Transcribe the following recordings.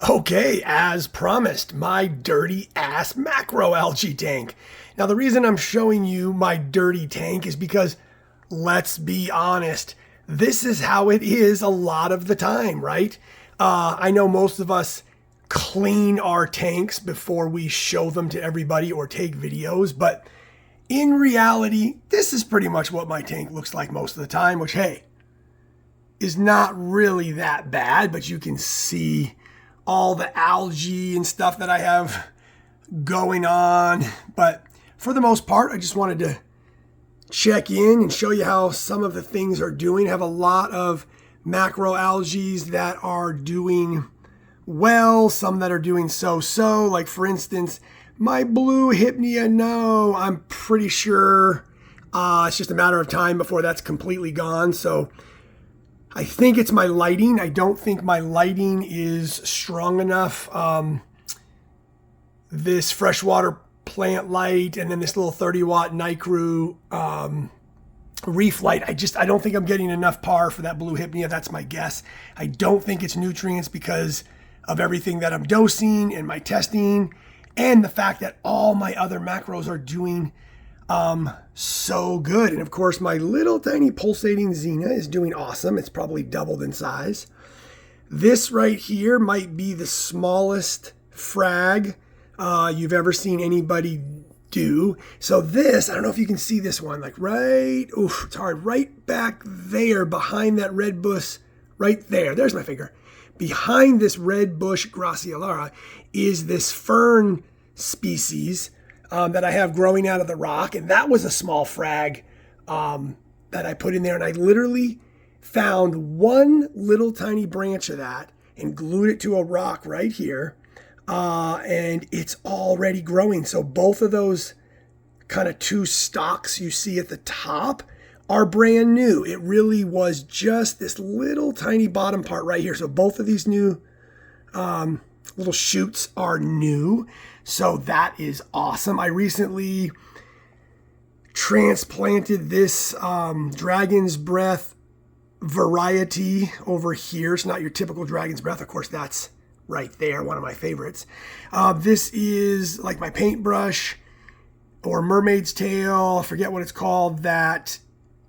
Okay, as promised, my dirty ass macroalgae tank. Now, the reason I'm showing you my dirty tank is because, let's be honest, this is how it is a lot of the time, right? I know most of us clean our tanks before we show them to everybody or take videos, but in reality, this is pretty much what my tank looks like most of the time, which, hey, is not really that bad, but you can see all the algae and stuff that I have going on. But for the most part, I just wanted to check in and show you how some of the things are doing. I have a lot of macroalgae that are doing well, some that are doing so-so. Like, for instance, my blue hypnea, no, I'm pretty sure it's just a matter of time before that's completely gone. So I think it's my lighting. I don't think my lighting is strong enough. This freshwater plant light and then this little 30-watt Nano Reef light, I don't think I'm getting enough par for that blue hypnea. That's my guess. I don't think it's nutrients because of everything that I'm dosing and my testing and the fact that all my other macros are doing so good. And of course, my little tiny pulsating Xena is doing awesome. It's probably doubled in size. This right here might be the smallest frag you've ever seen anybody do. So this, I don't know if you can see this one, like it's hard, right back there behind that red bush, right there. There's my finger. Behind this red bush Gracilara is this fern species that I have growing out of the rock. And that was a small frag that I put in there. And I literally found one little tiny branch of that and glued it to a rock right here. And it's already growing. So both of those kind of two stalks you see at the top are brand new. It really was just this little tiny bottom part right here. So both of these new little shoots are new. So that is awesome. I recently transplanted this Dragon's Breath variety over here. It's not your typical Dragon's Breath. Of course, that's right there, one of my favorites. This is like my paintbrush or mermaid's tail, I forget what it's called, that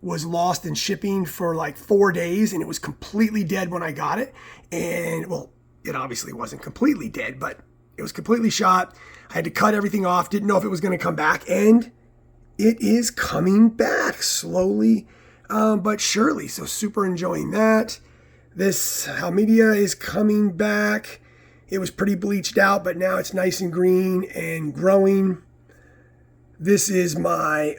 was lost in shipping for like 4 days, and it was completely dead when I got it. And well, it obviously wasn't completely dead, but it was completely shot. I had to cut everything off, didn't know if it was going to come back, and it is coming back slowly but surely. So super enjoying that. This Halmedia is coming back. It was pretty bleached out, but now it's nice and green and growing. This is my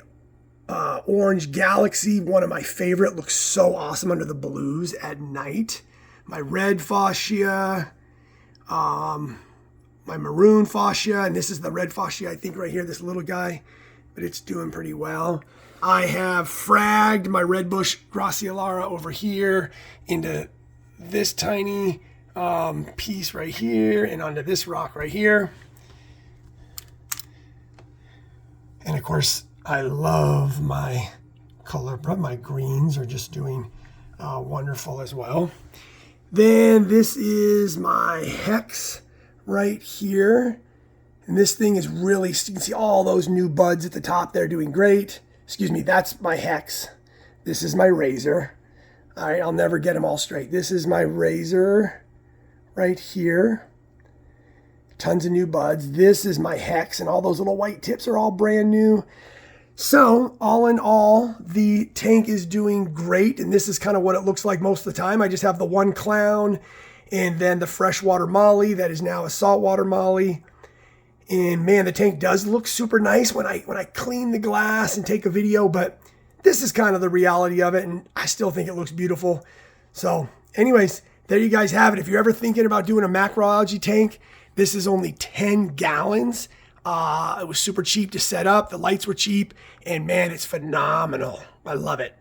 Orange Galaxy, one of my favorite. Looks so awesome under the blues at night. My red fascia, my maroon fascia, and this is the red fascia, I think right here, this little guy, but it's doing pretty well. I have fragged my red bush Gracilara over here into this tiny piece right here and onto this rock right here. And of course, I love my color, but my greens are just doing wonderful as well. Then this is my Hex right here. And this thing is really, you can see all those new buds at the top there doing great. Excuse me, that's my Hex. This is my Razor. All right, I'll never get them all straight. This is my Razor right here. Tons of new buds. This is my Hex, and all those little white tips are all brand new. So all in all, the tank is doing great, and this is kind of what it looks like most of the time. I just have the one clown and then the freshwater molly that is now a saltwater molly. And man, the tank does look super nice when I clean the glass and take a video, but this is kind of the reality of it, and I still think it looks beautiful. So anyways, there you guys have it. If you're ever thinking about doing a macroalgae tank, this is only 10 gallons. It was super cheap to set up. The lights were cheap, and man, it's phenomenal. I love it.